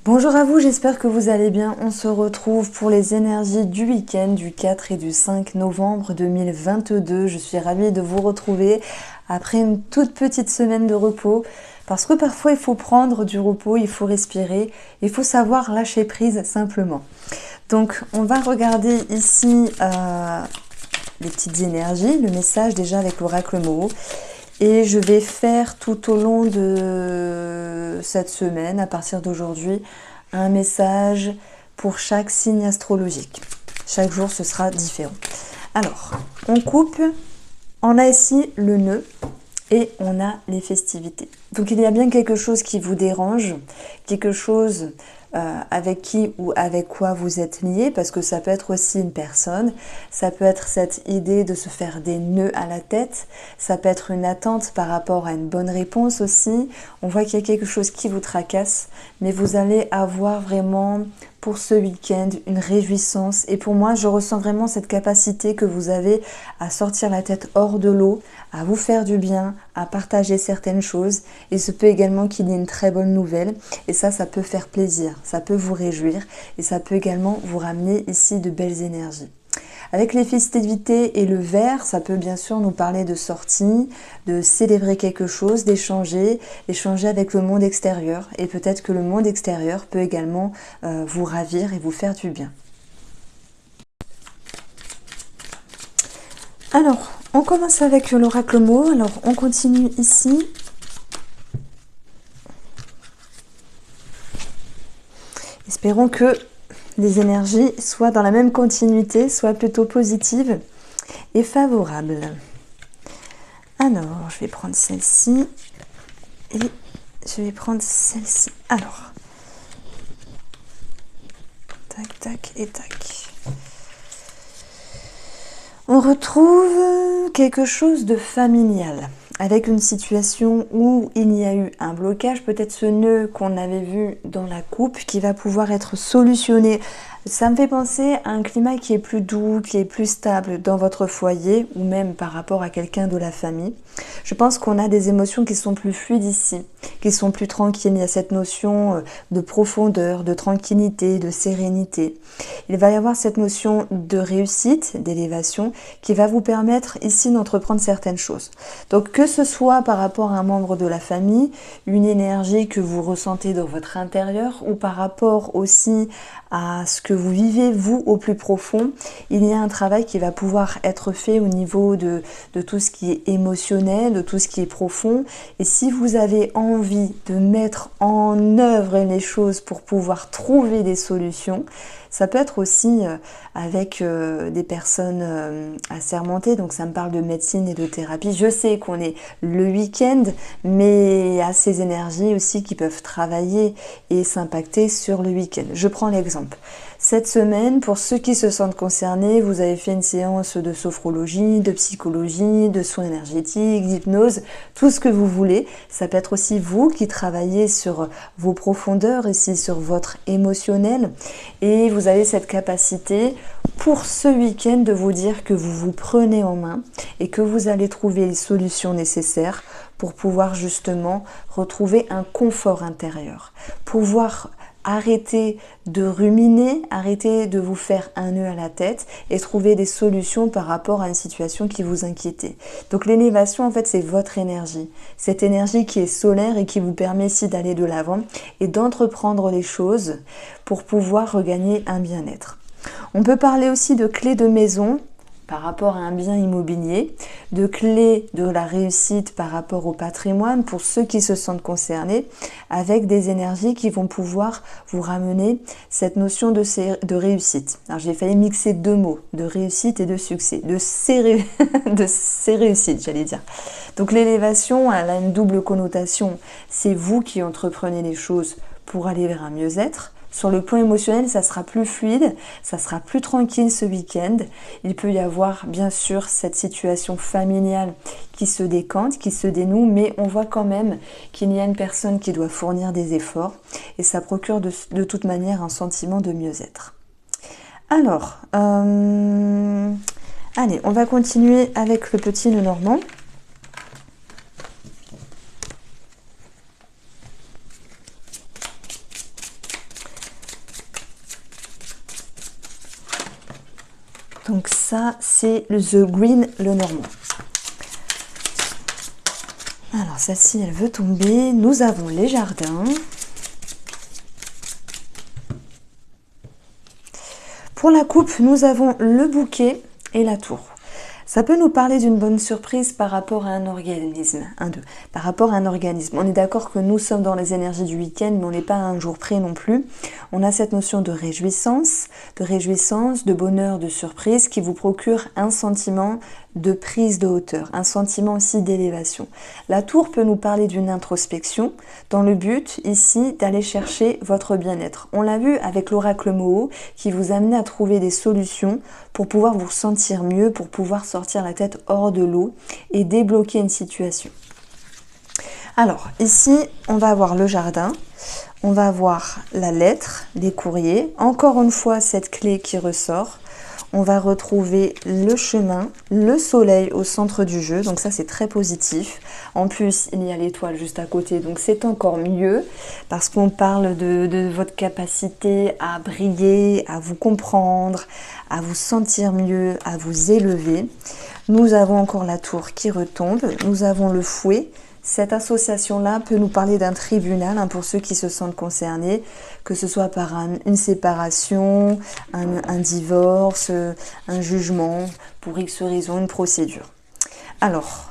Bonjour à vous, j'espère que vous allez bien. On se retrouve pour les énergies du week-end du 4 et du 5 novembre 2022. Je suis ravie de vous retrouver après une toute petite semaine de repos. Parce que parfois il faut prendre du repos, il faut respirer, il faut savoir lâcher prise simplement. Donc on va regarder ici les petites énergies, le message déjà avec l'oracle Moho. Et je vais faire tout au long de cette semaine, à partir d'aujourd'hui, un message pour chaque signe astrologique. Chaque jour, ce sera différent. Alors, on coupe, on a ici le nœud et on a les festivités. Donc, il y a bien quelque chose qui vous dérange, quelque chose avec qui ou avec quoi vous êtes lié, parce que ça peut être aussi une personne, ça peut être cette idée de se faire des nœuds à la tête, ça peut être une attente par rapport à une bonne réponse aussi. On voit qu'il y a quelque chose qui vous tracasse, mais vous allez avoir vraiment pour ce week-end une réjouissance. Et pour moi, je ressens vraiment cette capacité que vous avez à sortir la tête hors de l'eau, à vous faire du bien, à partager certaines choses. Et ce peut également qu'il y ait une très bonne nouvelle. Et ça peut faire plaisir, ça peut vous réjouir. Et ça peut également vous ramener ici de belles énergies. Avec les festivités et le vert, ça peut bien sûr nous parler de sortie, de célébrer quelque chose, d'échanger avec le monde extérieur. Et peut-être que le monde extérieur peut également vous ravir et vous faire du bien. Alors, on commence avec l'oracle Moho. Alors, on continue ici. Espérons que les énergies soient dans la même continuité, soient plutôt positives et favorables. Alors, je vais prendre celle-ci et je vais prendre celle-ci. Alors, tac, tac et tac. On retrouve quelque chose de familial, avec une situation où il y a eu un blocage, peut-être ce nœud qu'on avait vu dans la coupe qui va pouvoir être solutionné. Ça me fait penser à un climat qui est plus doux, qui est plus stable dans votre foyer ou même par rapport à quelqu'un de la famille. Je pense qu'on a des émotions qui sont plus fluides ici, qui sont plus tranquilles. Il y a cette notion de profondeur, de tranquillité, de sérénité. Il va y avoir cette notion de réussite, d'élévation qui va vous permettre ici d'entreprendre certaines choses. Donc que ce soit par rapport à un membre de la famille, une énergie que vous ressentez dans votre intérieur ou par rapport aussi à ce que vous vivez vous au plus profond, il y a un travail qui va pouvoir être fait au niveau de tout ce qui est émotionnel, de tout ce qui est profond. Et si vous avez envie de mettre en œuvre les choses pour pouvoir trouver des solutions, ça peut être aussi avec des personnes assermentées, donc ça me parle de médecine et de thérapie. Je sais qu'on est le week-end, mais il y a ces énergies aussi qui peuvent travailler et s'impacter sur le week-end. Je prends l'exemple. Cette semaine, pour ceux qui se sentent concernés, vous avez fait une séance de sophrologie, de psychologie, de soins énergétiques, d'hypnose, tout ce que vous voulez. Ça peut être aussi vous qui travaillez sur vos profondeurs, ici sur votre émotionnel. Et vous avez cette capacité pour ce week-end de vous dire que vous vous prenez en main et que vous allez trouver les solutions nécessaires pour pouvoir justement retrouver un confort intérieur, pouvoir arrêter de ruminer, arrêter de vous faire un nœud à la tête et trouver des solutions par rapport à une situation qui vous inquiétait. Donc l'élévation, en fait, c'est votre énergie. Cette énergie qui est solaire et qui vous permet ici d'aller de l'avant et d'entreprendre les choses pour pouvoir regagner un bien-être. On peut parler aussi de clés de maison par rapport à un bien immobilier, de clés de la réussite par rapport au patrimoine pour ceux qui se sentent concernés, avec des énergies qui vont pouvoir vous ramener cette notion de réussite. Alors j'ai failli mixer deux mots, de réussite et de succès, de ces réussites, j'allais dire. Donc l'élévation, elle a une double connotation. C'est vous qui entreprenez les choses pour aller vers un mieux-être. Sur le plan émotionnel, ça sera plus fluide, ça sera plus tranquille ce week-end. Il peut y avoir bien sûr cette situation familiale qui se décante, qui se dénoue, mais on voit quand même qu'il y a une personne qui doit fournir des efforts et ça procure de toute manière un sentiment de mieux-être. Alors, allez, on va continuer avec le petit nœud normand. Donc ça, c'est le The Green, le normand. Alors, celle-ci, elle veut tomber. Nous avons les jardins. Pour la coupe, nous avons le bouquet et la tour. Ça peut nous parler d'une bonne surprise par rapport à un organisme. Par rapport à un organisme. On est d'accord que nous sommes dans les énergies du week-end, mais on n'est pas à un jour près non plus. On a cette notion de réjouissance, de bonheur, de surprise qui vous procure un sentiment de prise de hauteur, un sentiment aussi d'élévation. La tour peut nous parler d'une introspection dans le but ici d'aller chercher votre bien-être. On l'a vu avec l'oracle Moho qui vous amenait à trouver des solutions pour pouvoir vous sentir mieux, pour pouvoir sortir la tête hors de l'eau et débloquer une situation. Alors ici, on va avoir le jardin, on va avoir la lettre, les courriers, encore une fois cette clé qui ressort. On va retrouver le chemin, le soleil au centre du jeu, donc ça c'est très positif. En plus, il y a l'étoile juste à côté, donc c'est encore mieux parce qu'on parle de votre capacité à briller, à vous comprendre, à vous sentir mieux, à vous élever. Nous avons encore la tour qui retombe, nous avons le fouet. Cette association-là peut nous parler d'un tribunal pour ceux qui se sentent concernés, que ce soit par une séparation, un divorce, un jugement, pour X raison, une procédure. Alors,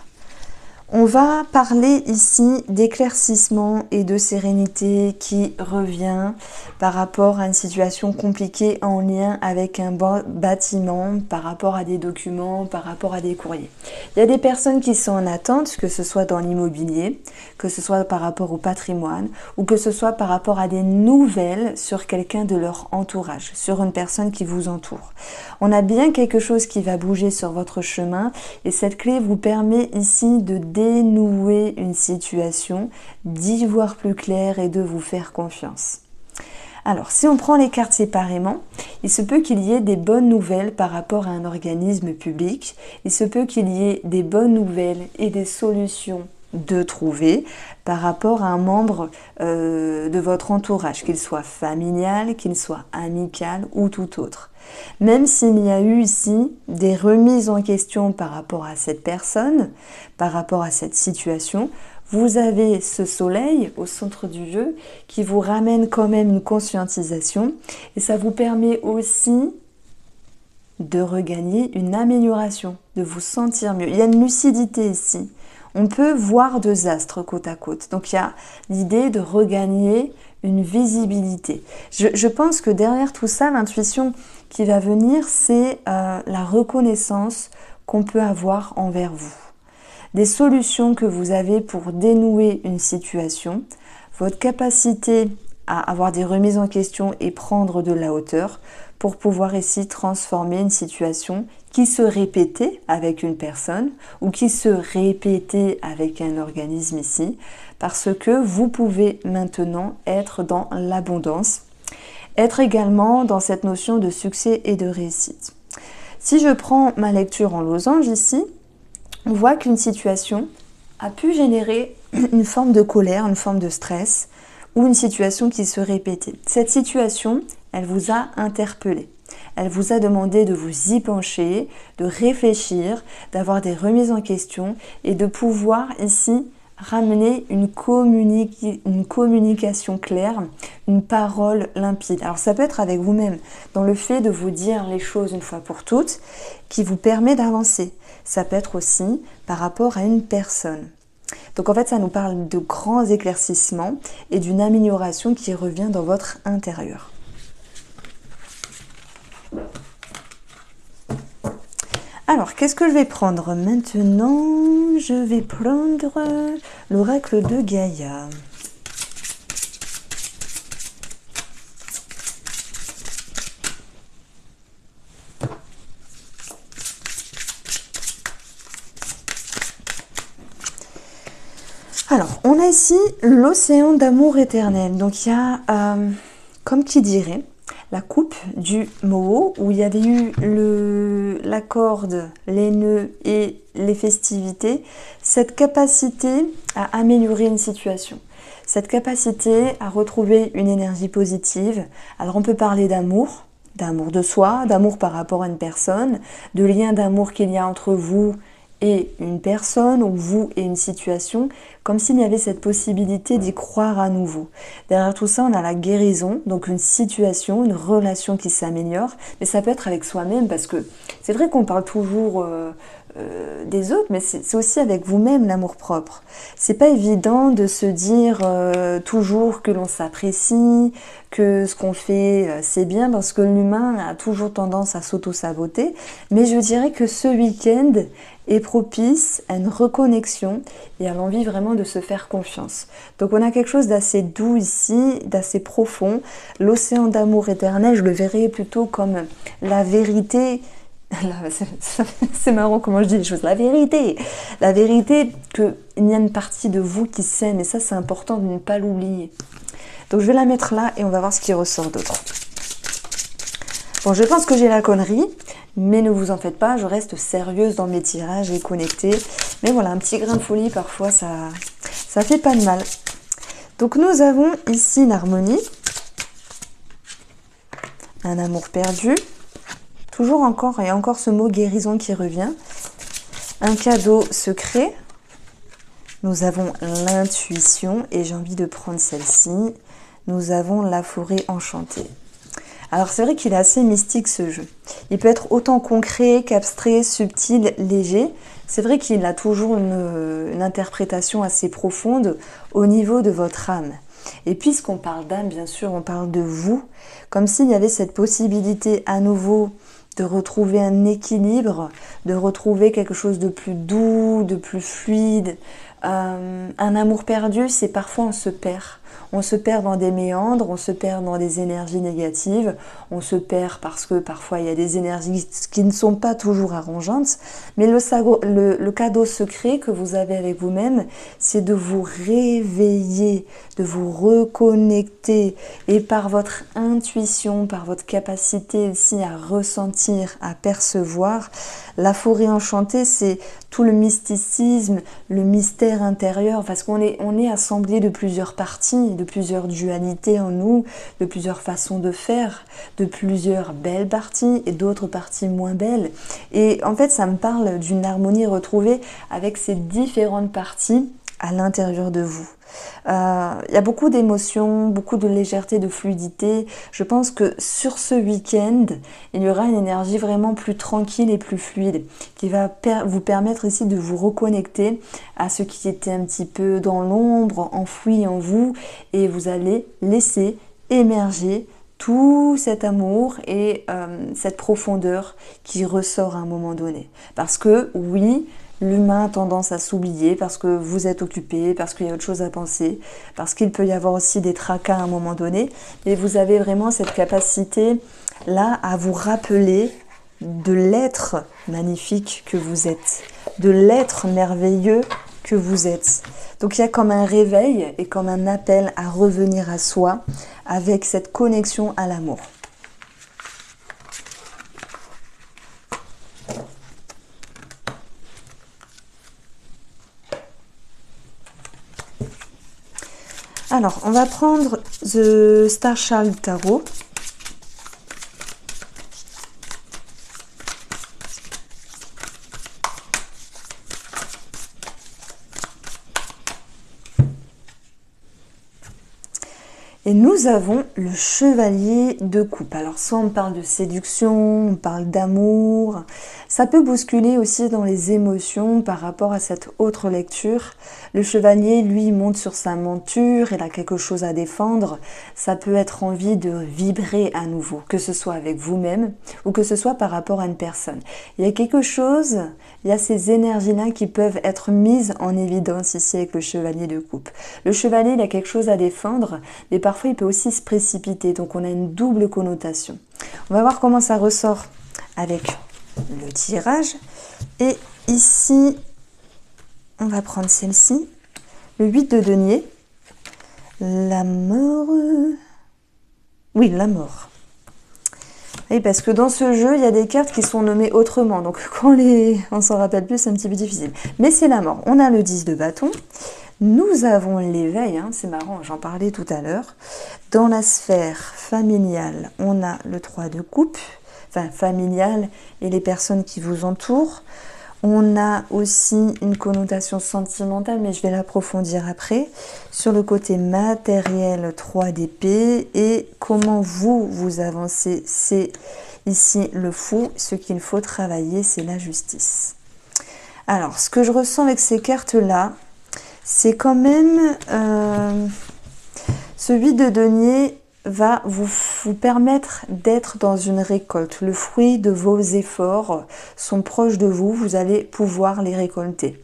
on va parler ici d'éclaircissement et de sérénité qui revient par rapport à une situation compliquée en lien avec un bâtiment, par rapport à des documents, par rapport à des courriers. Il y a des personnes qui sont en attente, que ce soit dans l'immobilier, que ce soit par rapport au patrimoine ou que ce soit par rapport à des nouvelles sur quelqu'un de leur entourage, sur une personne qui vous entoure. On a bien quelque chose qui va bouger sur votre chemin et cette clé vous permet ici de dénouer une situation, d'y voir plus clair et de vous faire confiance. Alors, si on prend les cartes séparément, il se peut qu'il y ait des bonnes nouvelles par rapport à un organisme public, il se peut qu'il y ait des bonnes nouvelles et des solutions de trouver par rapport à un membre de votre entourage, qu'il soit familial, qu'il soit amical ou tout autre. Même s'il y a eu ici des remises en question par rapport à cette personne, par rapport à cette situation, vous avez ce soleil au centre du jeu qui vous ramène quand même une conscientisation et ça vous permet aussi de regagner une amélioration, de vous sentir mieux. Il y a une lucidité ici. On peut voir deux astres côte à côte. Donc il y a l'idée de regagner une visibilité. Je pense que derrière tout ça, l'intuition qui va venir, c'est la reconnaissance qu'on peut avoir envers vous. Des solutions que vous avez pour dénouer une situation, votre capacité à avoir des remises en question et prendre de la hauteur pour pouvoir ici transformer une situation qui se répétait avec une personne ou qui se répétait avec un organisme ici, parce que vous pouvez maintenant être dans l'abondance, être également dans cette notion de succès et de réussite. Si je prends ma lecture en losange ici, on voit qu'une situation a pu générer une forme de colère, une forme de stress ou une situation qui se répétait. Cette situation, elle vous a interpellé. Elle vous a demandé de vous y pencher, de réfléchir, d'avoir des remises en question et de pouvoir ici ramener une communication claire, une parole limpide. Alors ça peut être avec vous-même, dans le fait de vous dire les choses une fois pour toutes, qui vous permet d'avancer. Ça peut être aussi par rapport à une personne. Donc en fait, ça nous parle de grands éclaircissements et d'une amélioration qui revient dans votre intérieur. Alors, qu'est-ce que je vais prendre maintenant? Je vais prendre l'oracle de Gaïa. Alors, on a ici l'océan d'amour éternel. Donc, il y a, comme qui dirait, la coupe du Moho où il y avait eu la corde, les nœuds et les festivités, cette capacité à améliorer une situation, cette capacité à retrouver une énergie positive. Alors on peut parler d'amour, d'amour de soi, d'amour par rapport à une personne, de lien d'amour qu'il y a entre vous et une personne, ou vous et une situation, comme s'il y avait cette possibilité d'y croire à nouveau. Derrière tout ça, on a la guérison, donc une situation, une relation qui s'améliore, mais ça peut être avec soi-même, parce que c'est vrai qu'on parle toujours des autres, mais c'est aussi avec vous-même l'amour-propre. C'est pas évident de se dire toujours que l'on s'apprécie, que ce qu'on fait c'est bien, parce que l'humain a toujours tendance à s'auto-saboter, mais je dirais que ce week-end est propice à une reconnexion et à l'envie vraiment de se faire confiance. Donc on a quelque chose d'assez doux ici, d'assez profond. L'océan d'amour éternel, je le verrais plutôt comme la vérité. C'est marrant comment je dis les choses. La vérité qu'il y a une partie de vous qui s'aime, et ça c'est important de ne pas l'oublier. Donc je vais la mettre là et on va voir ce qui ressort d'autre. Bon, je pense que j'ai la connerie, mais ne vous en faites pas, je reste sérieuse dans mes tirages et connectée. Mais voilà, un petit grain de folie, parfois, ça fait pas de mal. Donc nous avons ici l'harmonie, un amour perdu, toujours encore et encore ce mot guérison qui revient, un cadeau secret, nous avons l'intuition, et j'ai envie de prendre celle-ci, nous avons la forêt enchantée. Alors c'est vrai qu'il est assez mystique ce jeu. Il peut être autant concret qu'abstrait, subtil, léger. C'est vrai qu'il a toujours une interprétation assez profonde au niveau de votre âme. Et puisqu'on parle d'âme, bien sûr, on parle de vous, comme s'il y avait cette possibilité à nouveau de retrouver un équilibre, de retrouver quelque chose de plus doux, de plus fluide. Un amour perdu, c'est parfois on se perd. On se perd dans des méandres, on se perd dans des énergies négatives, on se perd parce que parfois il y a des énergies qui ne sont pas toujours arrangeantes, mais le cadeau secret que vous avez avec vous-même, c'est de vous réveiller, de vous reconnecter, et par votre intuition, par votre capacité ici à ressentir, à percevoir. La forêt enchantée, c'est tout le mysticisme, le mystère intérieur, parce qu'on est assemblé de plusieurs parties, de plusieurs dualités en nous, de plusieurs façons de faire, de plusieurs belles parties et d'autres parties moins belles. Et en fait, ça me parle d'une harmonie retrouvée avec ces différentes parties à l'intérieur de vous. Il y a beaucoup d'émotions, beaucoup de légèreté, de fluidité. Je pense que sur ce week-end, il y aura une énergie vraiment plus tranquille et plus fluide qui va vous permettre ici de vous reconnecter à ce qui était un petit peu dans l'ombre, enfoui en vous, et vous allez laisser émerger tout cet amour et cette profondeur qui ressort à un moment donné. Parce que oui, l'humain a tendance à s'oublier parce que vous êtes occupé, parce qu'il y a autre chose à penser, parce qu'il peut y avoir aussi des tracas à un moment donné. Et vous avez vraiment cette capacité-là à vous rappeler de l'être magnifique que vous êtes, de l'être merveilleux que vous êtes. Donc il y a comme un réveil et comme un appel à revenir à soi avec cette connexion à l'amour. Alors, on va prendre The Star Child Tarot. Et nous avons le chevalier de coupe. Alors soit on parle de séduction, on parle d'amour. Ça peut bousculer aussi dans les émotions par rapport à cette autre lecture. Le chevalier, lui, monte sur sa monture, il a quelque chose à défendre. Ça peut être envie de vibrer à nouveau, que ce soit avec vous-même ou que ce soit par rapport à une personne. Il y a quelque chose, il y a ces énergies-là qui peuvent être mises en évidence ici avec le chevalier de coupe. Le chevalier, il a quelque chose à défendre, mais parfois il peut aussi se précipiter, donc on a une double connotation. On va voir comment ça ressort avec le tirage. Et ici, on va prendre celle-ci, le 8 de denier, la mort. Oui, la mort. Oui, parce que dans ce jeu, il y a des cartes qui sont nommées autrement, donc quand on s'en rappelle plus, c'est un petit peu difficile. Mais c'est la mort. On a le 10 de bâton, Nous avons l'éveil, hein, c'est marrant, j'en parlais tout à l'heure. Dans la sphère familiale, on a le 3 de coupe, enfin familiale et les personnes qui vous entourent. On a aussi une connotation sentimentale, mais je vais l'approfondir après. Sur le côté matériel, 3 d'épée. Et comment vous avancez, c'est ici le fou. Ce qu'il faut travailler, c'est la justice. Alors, ce que je ressens avec ces cartes-là, c'est quand même... ce 8 de denier va vous permettre d'être dans une récolte. Le fruit de vos efforts sont proches de vous, vous allez pouvoir les récolter.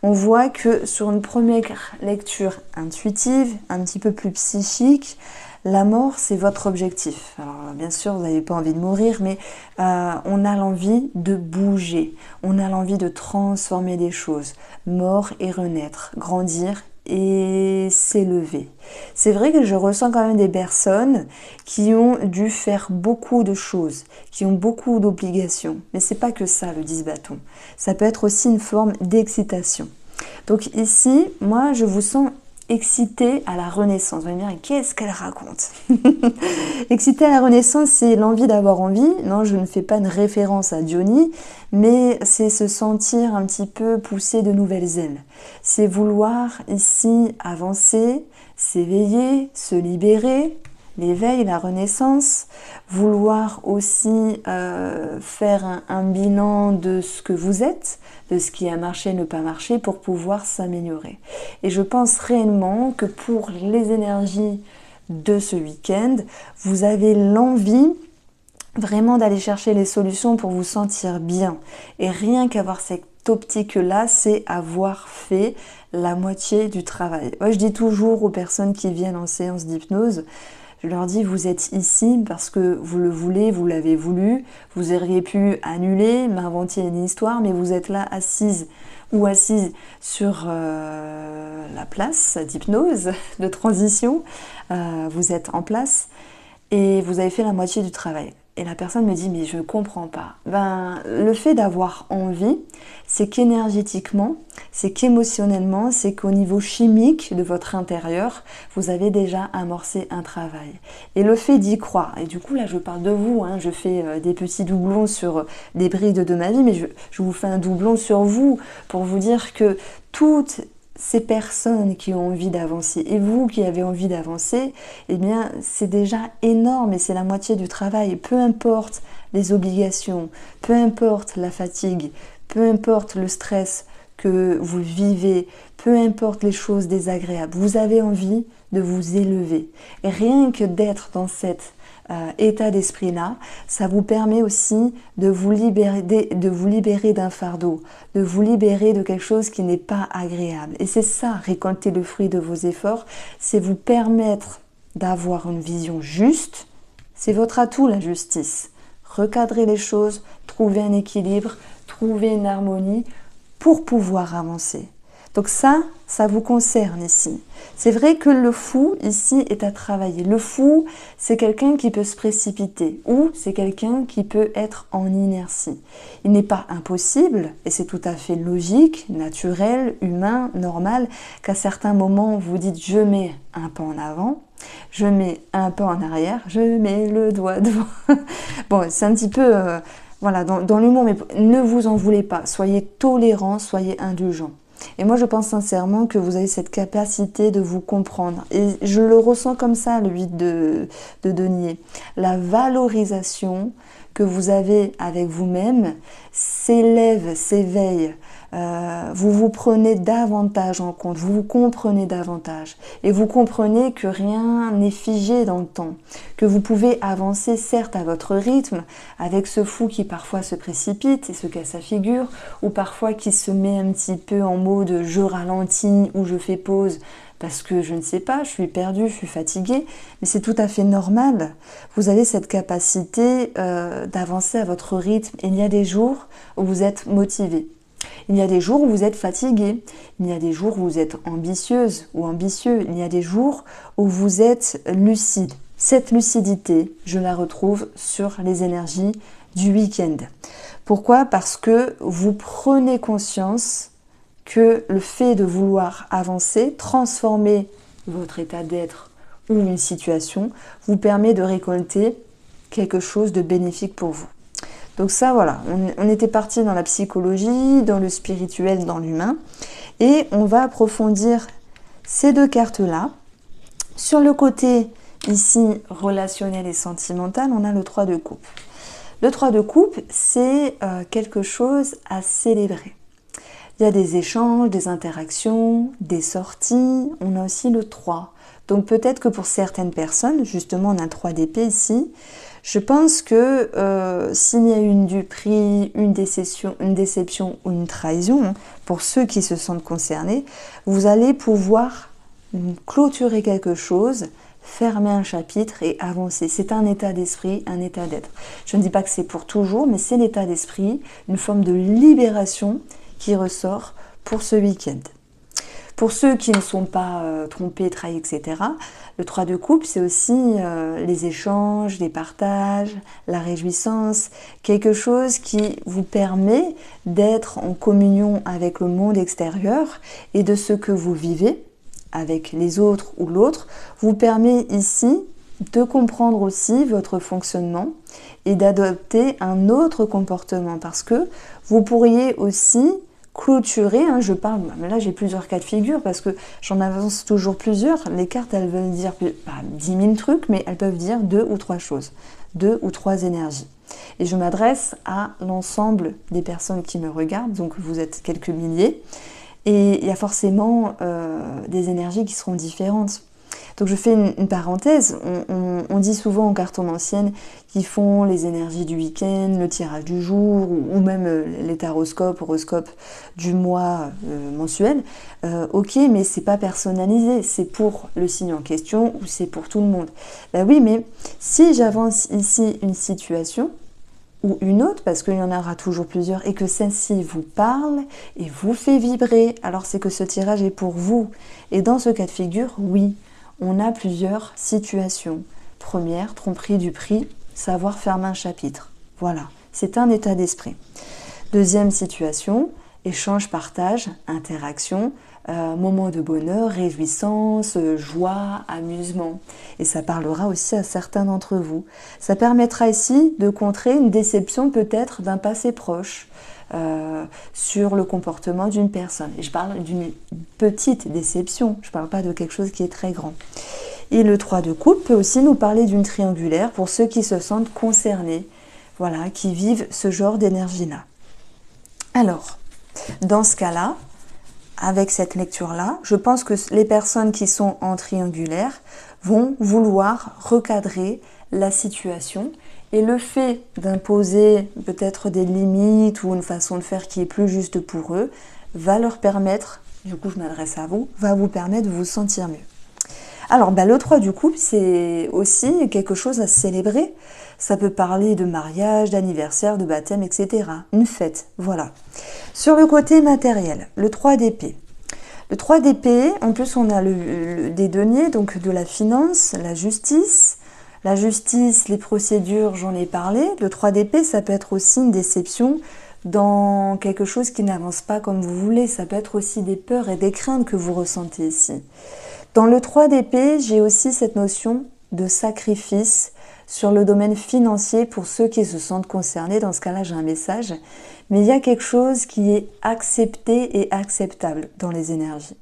On voit que sur une première lecture intuitive, un petit peu plus psychique, la mort, c'est votre objectif. Alors, bien sûr, vous n'avez pas envie de mourir, mais on a l'envie de bouger. On a l'envie de transformer des choses. Mort et renaître, grandir et s'élever. C'est vrai que je ressens quand même des personnes qui ont dû faire beaucoup de choses, qui ont beaucoup d'obligations. Mais c'est pas que ça, le 10 bâtons. Ça peut être aussi une forme d'excitation. Donc ici, moi, je vous sens excité à la renaissance. Vous allez me dire, qu'est-ce qu'elle raconte? Excité à la renaissance, c'est l'envie d'avoir envie. Non, je ne fais pas une référence à Diony, mais c'est se sentir un petit peu pousser de nouvelles ailes. C'est vouloir ici avancer, s'éveiller, se libérer, l'éveil, la renaissance, vouloir aussi faire un bilan de ce que vous êtes, de ce qui a marché, ne pas marché, pour pouvoir s'améliorer. Et je pense réellement que pour les énergies de ce week-end, vous avez l'envie vraiment d'aller chercher les solutions pour vous sentir bien. Et rien qu'avoir cette optique-là, c'est avoir fait la moitié du travail. Moi, je dis toujours aux personnes qui viennent en séance d'hypnose, je leur dis, vous êtes ici parce que vous le voulez, vous l'avez voulu, vous auriez pu annuler, m'inventer une histoire, mais vous êtes là assise ou assise sur la place d'hypnose, de transition, vous êtes en place et vous avez fait la moitié du travail. Et la personne me dit, mais je ne comprends pas. Ben, le fait d'avoir envie, c'est qu'énergétiquement, c'est qu'émotionnellement, c'est qu'au niveau chimique de votre intérieur, vous avez déjà amorcé un travail. Et le fait d'y croire, et du coup là je parle de vous, hein, je fais des petits doublons sur des brides de ma vie, mais je vous fais un doublon sur vous pour vous dire que toutes ces personnes qui ont envie d'avancer et vous qui avez envie d'avancer, eh bien c'est déjà énorme et c'est la moitié du travail. Peu importe les obligations, peu importe la fatigue, peu importe le stress que vous vivez, peu importe les choses désagréables, vous avez envie de vous élever. Et rien que d'être dans cet état d'esprit-là, ça vous permet aussi de vous libérer d'un fardeau, de vous libérer de quelque chose qui n'est pas agréable. Et c'est ça, récolter le fruit de vos efforts, c'est vous permettre d'avoir une vision juste. C'est votre atout, la justice. Recadrer les choses, trouver un équilibre, trouver une harmonie pour pouvoir avancer. Donc ça vous concerne ici. C'est vrai que le fou, ici, est à travailler. Le fou, c'est quelqu'un qui peut se précipiter ou c'est quelqu'un qui peut être en inertie. Il n'est pas impossible, et c'est tout à fait logique, naturel, humain, normal, qu'à certains moments, vous dites « je mets un pas en avant », je mets un pas en arrière, je mets le doigt devant. Bon, c'est un petit peu... voilà, dans l'humour, mais ne vous en voulez pas. Soyez tolérants, soyez indulgents. Et moi, je pense sincèrement que vous avez cette capacité de vous comprendre. Et je le ressens comme ça, le 8 de denier. La valorisation que vous avez avec vous-même s'élève, s'éveille. Vous vous prenez davantage en compte, vous vous comprenez davantage. Et vous comprenez que rien n'est figé dans le temps. Que vous pouvez avancer, certes, à votre rythme, avec ce fou qui parfois se précipite et se casse la figure, ou parfois qui se met un petit peu en mode « je ralentis » ou « je fais pause ». Parce que je ne sais pas, je suis perdue, je suis fatiguée, mais c'est tout à fait normal. Vous avez cette capacité d'avancer à votre rythme. Et il y a des jours où vous êtes motivé. Il y a des jours où vous êtes fatigué. Il y a des jours où vous êtes ambitieuse ou ambitieux. Il y a des jours où vous êtes lucide. Cette lucidité, je la retrouve sur les énergies du week-end. Pourquoi? Parce que vous prenez conscience que le fait de vouloir avancer, transformer votre état d'être ou une situation, vous permet de récolter quelque chose de bénéfique pour vous. Donc ça, voilà, on était parti dans la psychologie, dans le spirituel, dans l'humain. Et on va approfondir ces deux cartes-là. Sur le côté, ici, relationnel et sentimental, on a le 3 de coupe. Le 3 de coupe, c'est quelque chose à célébrer. Il y a des échanges, des interactions, des sorties. On a aussi le 3. Donc peut-être que pour certaines personnes, justement, on a 3 d'épée ici. Je pense que s'il y a une duperie, une déception ou une trahison, pour ceux qui se sentent concernés, vous allez pouvoir clôturer quelque chose, fermer un chapitre et avancer. C'est un état d'esprit, un état d'être. Je ne dis pas que c'est pour toujours, mais c'est l'état d'esprit, une forme de libération qui ressort pour ce week-end. Pour ceux qui ne sont pas trompés, trahis, etc., le 3 de coupe, c'est aussi les échanges, les partages, la réjouissance, quelque chose qui vous permet d'être en communion avec le monde extérieur et de ce que vous vivez avec les autres ou l'autre, vous permet ici de comprendre aussi votre fonctionnement et d'adopter un autre comportement parce que vous pourriez aussi clôturer, je parle, mais là j'ai plusieurs cas de figure parce que j'en avance toujours plusieurs. Les cartes, elles veulent dire 10 000 trucs, mais elles peuvent dire 2 ou 3 choses, 2 ou 3 énergies. Et je m'adresse à l'ensemble des personnes qui me regardent, donc vous êtes quelques milliers, et il y a forcément des énergies qui seront différentes. Donc je fais une parenthèse, on dit souvent en cartomancienne qu'ils font les énergies du week-end, le tirage du jour, ou même les taroscopes, horoscopes du mois mensuel. Ok, mais c'est pas personnalisé, c'est pour le signe en question ou c'est pour tout le monde. Ben oui, mais si j'avance ici une situation, ou une autre, parce qu'il y en aura toujours plusieurs, et que celle-ci vous parle et vous fait vibrer, alors c'est que ce tirage est pour vous. Et dans ce cas de figure, oui, on a plusieurs situations. Première, tromperie du prix, savoir fermer un chapitre. Voilà, c'est un état d'esprit. Deuxième situation, échange, partage, interaction, moment de bonheur, réjouissance, joie, amusement. Et ça parlera aussi à certains d'entre vous. Ça permettra ici de contrer une déception peut-être d'un passé proche sur le comportement d'une personne. Et je parle d'une petite déception, je ne parle pas de quelque chose qui est très grand. Et le 3 de coupe peut aussi nous parler d'une triangulaire pour ceux qui se sentent concernés, voilà, qui vivent ce genre d'énergie-là. Alors, dans ce cas-là, avec cette lecture-là, je pense que les personnes qui sont en triangulaire vont vouloir recadrer la situation et le fait d'imposer peut-être des limites ou une façon de faire qui est plus juste pour eux va leur permettre, du coup je m'adresse à vous, va vous permettre de vous sentir mieux. Alors le 3 du couple, c'est aussi quelque chose à célébrer. Ça peut parler de mariage, d'anniversaire, de baptême, etc. Une fête, voilà. Sur le côté matériel, le 3 d'épée. Le 3 d'épée, en plus on a des deniers, donc de la finance, la justice. La justice, les procédures, j'en ai parlé. Le 3 d'épée, ça peut être aussi une déception dans quelque chose qui n'avance pas comme vous voulez. Ça peut être aussi des peurs et des craintes que vous ressentez ici. Dans le 3 d'épée, j'ai aussi cette notion de sacrifice sur le domaine financier pour ceux qui se sentent concernés. Dans ce cas-là, j'ai un message. Mais il y a quelque chose qui est accepté et acceptable dans les énergies.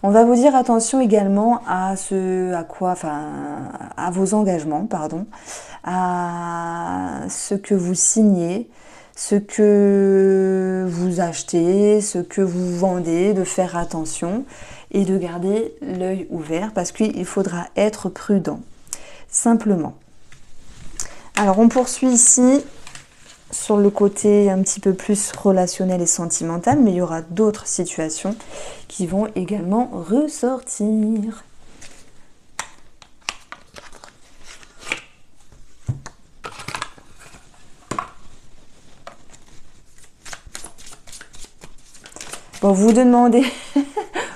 On va vous dire attention également à à vos engagements, à ce que vous signez, ce que vous achetez, ce que vous vendez, de faire attention et de garder l'œil ouvert parce qu'il faudra être prudent, simplement. Alors on poursuit ici sur le côté un petit peu plus relationnel et sentimental, mais il y aura d'autres situations qui vont également ressortir. Bon, vous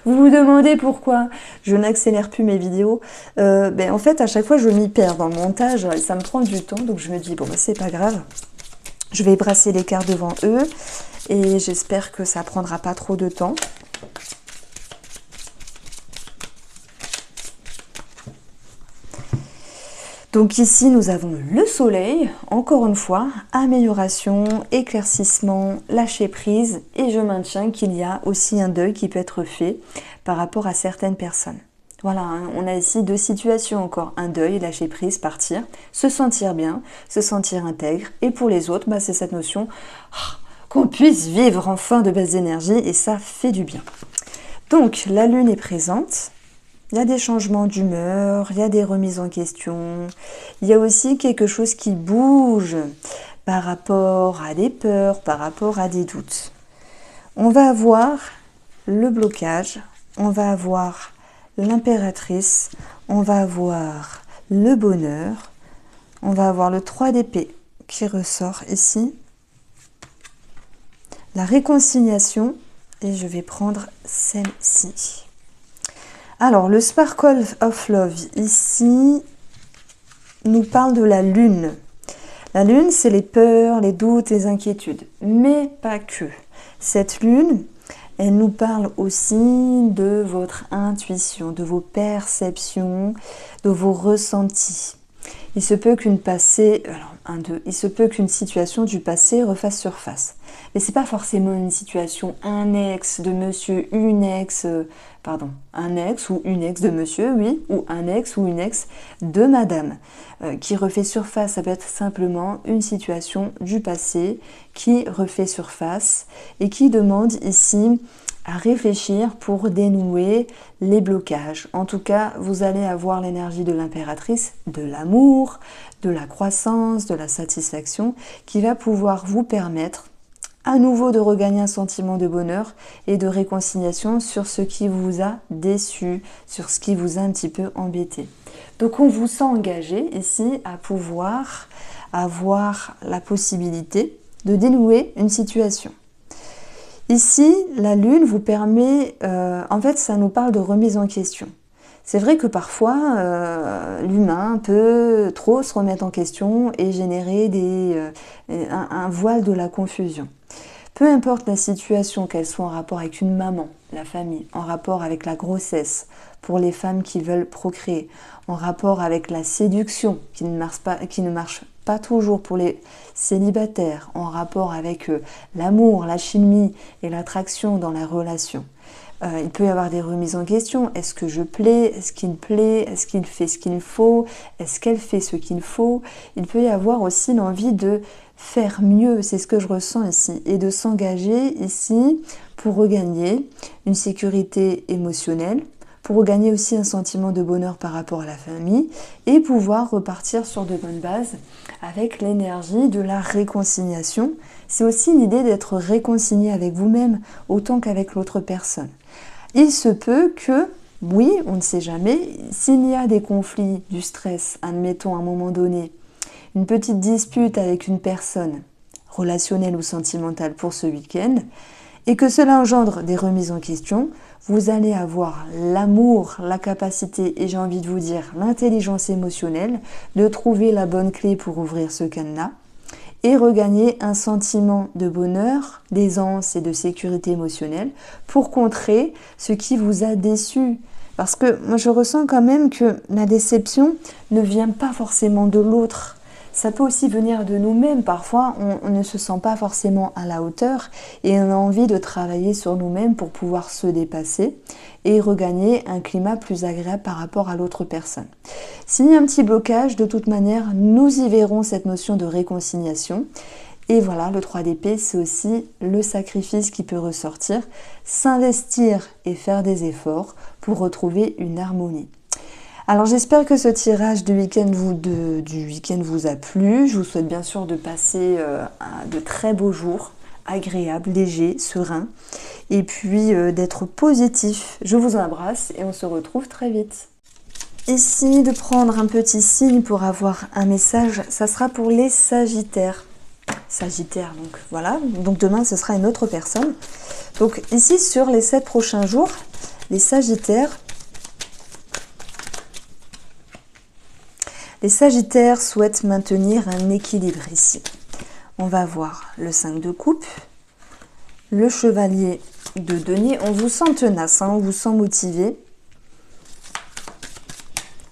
vous demandez pourquoi je n'accélère plus mes vidéos. En fait, à chaque fois, je m'y perds dans le montage et ça me prend du temps, donc je me dis, bon, c'est pas grave. Je vais brasser les cartes devant eux et j'espère que ça prendra pas trop de temps. Donc ici, nous avons le soleil, encore une fois, amélioration, éclaircissement, lâcher prise, et je maintiens qu'il y a aussi un deuil qui peut être fait par rapport à certaines personnes. Voilà, hein, on a ici deux situations encore, un deuil, lâcher prise, partir, se sentir bien, se sentir intègre, et pour les autres, c'est cette notion qu'on puisse vivre enfin de belles énergies, et ça fait du bien. Donc, la lune est présente. Il y a des changements d'humeur, il y a des remises en question, il y a aussi quelque chose qui bouge par rapport à des peurs, par rapport à des doutes. On va avoir le blocage, on va avoir l'impératrice, on va avoir le bonheur, on va avoir le 3 d'épée qui ressort ici, la réconciliation, et je vais prendre celle-ci. Alors, le Sparkle of Love, ici, nous parle de la lune. La lune, c'est les peurs, les doutes, les inquiétudes, mais pas que. Cette lune, elle nous parle aussi de votre intuition, de vos perceptions, de vos ressentis. Il se peut qu'une situation du passé refasse surface. Mais c'est pas forcément une situation, un ex de monsieur, un ex ou une ex de monsieur, oui, ou un ex ou une ex de madame qui refait surface. Ça peut être simplement une situation du passé qui refait surface et qui demande ici à réfléchir pour dénouer les blocages. En tout cas, vous allez avoir l'énergie de l'impératrice, de l'amour, de la croissance, de la satisfaction, qui va pouvoir vous permettre à nouveau de regagner un sentiment de bonheur et de réconciliation sur ce qui vous a déçu, sur ce qui vous a un petit peu embêté. Donc on vous sent engagé ici à pouvoir avoir la possibilité de dénouer une situation. Ici, la lune vous permet, en fait ça nous parle de remise en question. C'est vrai que parfois, l'humain peut trop se remettre en question et générer un voile de la confusion. Peu importe la situation, qu'elle soit en rapport avec une maman, la famille, en rapport avec la grossesse, pour les femmes qui veulent procréer, en rapport avec la séduction qui ne marche pas toujours pour les célibataires, en rapport avec l'amour, la chimie et l'attraction dans la relation. Il peut y avoir des remises en question. Est-ce que je plais? Est-ce qu'il plaît? Est-ce qu'il fait ce qu'il faut? Est-ce qu'elle fait ce qu'il faut? Il peut y avoir aussi l'envie de faire mieux, c'est ce que je ressens ici, et de s'engager ici pour regagner une sécurité émotionnelle, pour regagner aussi un sentiment de bonheur par rapport à la famille et pouvoir repartir sur de bonnes bases avec l'énergie de la réconciliation. C'est aussi l'idée d'être réconcilié avec vous-même autant qu'avec l'autre personne. Il se peut que, oui, on ne sait jamais, s'il y a des conflits, du stress, admettons à un moment donné, une petite dispute avec une personne, relationnelle ou sentimentale pour ce week-end, et que cela engendre des remises en question, vous allez avoir l'amour, la capacité, et j'ai envie de vous dire l'intelligence émotionnelle, de trouver la bonne clé pour ouvrir ce cadenas, et regagner un sentiment de bonheur, d'aisance et de sécurité émotionnelle pour contrer ce qui vous a déçu. Parce que moi je ressens quand même que la déception ne vient pas forcément de l'autre. Ça peut aussi venir de nous-mêmes. Parfois, on ne se sent pas forcément à la hauteur et on a envie de travailler sur nous-mêmes pour pouvoir se dépasser et regagner un climat plus agréable par rapport à l'autre personne. S'il y a un petit blocage, de toute manière, nous y verrons cette notion de réconciliation. Et voilà, le 3 d'épée, c'est aussi le sacrifice qui peut ressortir, s'investir et faire des efforts pour retrouver une harmonie. Alors j'espère que ce tirage du week-end vous a plu. Je vous souhaite bien sûr de passer de très beaux jours, agréables, légers, sereins, et puis d'être positif. Je vous embrasse et on se retrouve très vite. Ici, de prendre un petit signe pour avoir un message, ça sera pour les Sagittaires. Sagittaire, donc voilà. Donc demain, ce sera une autre personne. Donc ici, sur les 7 prochains jours, les Sagittaires souhaitent maintenir un équilibre ici. On va voir le 5 de coupe, le chevalier de denier. On vous sent tenace, hein, on vous sent motivé.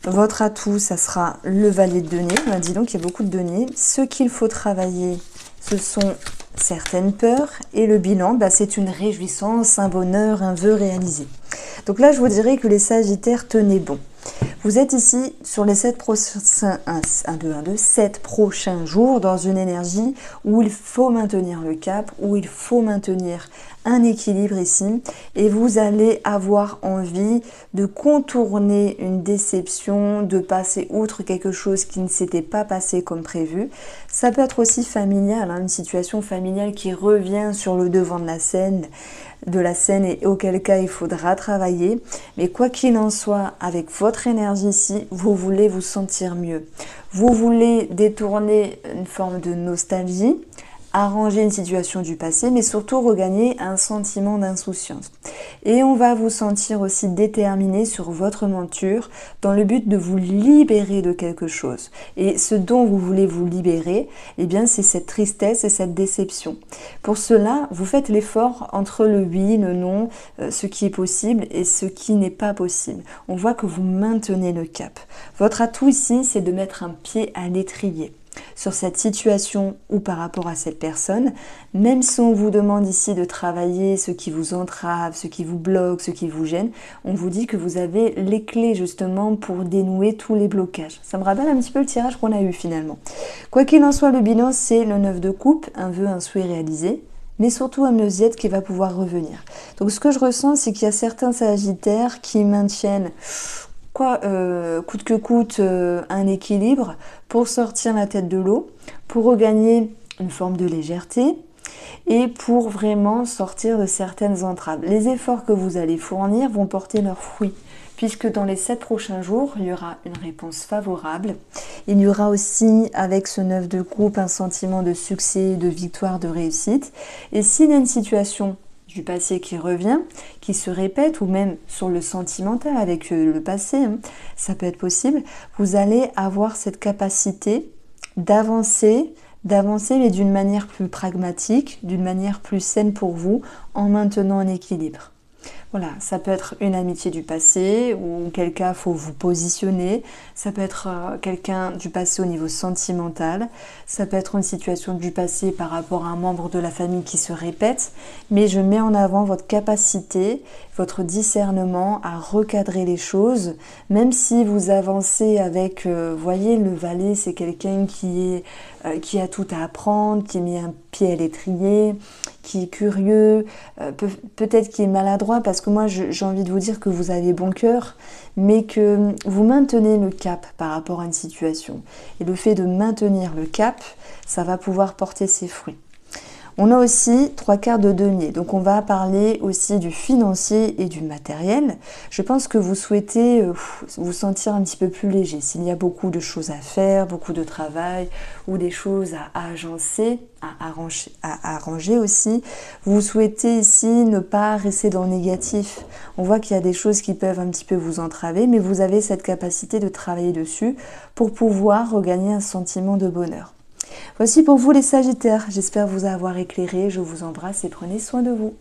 Votre atout, ça sera le valet de denier. Ben, dis donc, il y a beaucoup de deniers. Ce qu'il faut travailler, ce sont certaines peurs. Et le bilan, ben, c'est une réjouissance, un bonheur, un vœu réalisé. Donc là, je vous dirais que les Sagittaires, tenez bon. Vous êtes ici sur les 7 prochains jours dans une énergie où il faut maintenir le cap, où il faut maintenir un équilibre ici et vous allez avoir envie de contourner une déception, de passer outre quelque chose qui ne s'était pas passé comme prévu. Ça peut être aussi familial, hein, une situation familiale qui revient sur le devant de la scène et auquel cas il faudra travailler. Mais quoi qu'il en soit, avec votre énergie ici, vous voulez vous sentir mieux. Vous voulez détourner une forme de nostalgie, arranger une situation du passé, mais surtout regagner un sentiment d'insouciance. Et on va vous sentir aussi déterminé sur votre monture dans le but de vous libérer de quelque chose. Et ce dont vous voulez vous libérer, eh bien c'est cette tristesse et cette déception. Pour cela, vous faites l'effort entre le oui, le non, ce qui est possible et ce qui n'est pas possible. On voit que vous maintenez le cap. Votre atout ici, c'est de mettre un pied à l'étrier sur cette situation ou par rapport à cette personne, même si on vous demande ici de travailler ce qui vous entrave, ce qui vous bloque, ce qui vous gêne, on vous dit que vous avez les clés justement pour dénouer tous les blocages. Ça me rappelle un petit peu le tirage qu'on a eu finalement. Quoi qu'il en soit, le bilan, c'est le 9 de coupe, un vœu, un souhait réalisé, mais surtout un mieux-être qui va pouvoir revenir. Donc ce que je ressens, c'est qu'il y a certains Sagittaires qui maintiennent coûte que coûte un équilibre pour sortir la tête de l'eau, pour regagner une forme de légèreté et pour vraiment sortir de certaines entraves. Les efforts que vous allez fournir vont porter leurs fruits, puisque dans les 7 prochains jours, il y aura une réponse favorable. Il y aura aussi, avec ce 9 de coupe, un sentiment de succès, de victoire, de réussite. Et s'il y a une situation du passé qui revient, qui se répète, ou même sur le sentimental avec le passé, hein, ça peut être possible, vous allez avoir cette capacité d'avancer, mais d'une manière plus pragmatique, d'une manière plus saine pour vous, en maintenant un équilibre. Voilà, ça peut être une amitié du passé, ou auquel cas il faut vous positionner. Ça peut être quelqu'un du passé au niveau sentimental. Ça peut être une situation du passé par rapport à un membre de la famille qui se répète. Mais je mets en avant votre capacité, votre discernement à recadrer les choses. Même si vous avancez avec, voyez, le valet, c'est quelqu'un qui a tout à apprendre, qui met un pied à l'étrier, qui est curieux, peut-être qui est maladroit, parce que moi j'ai envie de vous dire que vous avez bon cœur, mais que vous maintenez le cap par rapport à une situation. Et le fait de maintenir le cap, ça va pouvoir porter ses fruits. On a aussi 3 quarts de denier, donc on va parler aussi du financier et du matériel. Je pense que vous souhaitez vous sentir un petit peu plus léger. S'il y a beaucoup de choses à faire, beaucoup de travail ou des choses à agencer, à arranger aussi, vous souhaitez ici ne pas rester dans le négatif. On voit qu'il y a des choses qui peuvent un petit peu vous entraver, mais vous avez cette capacité de travailler dessus pour pouvoir regagner un sentiment de bonheur. Voici pour vous les Sagittaires, j'espère vous avoir éclairé, je vous embrasse et prenez soin de vous.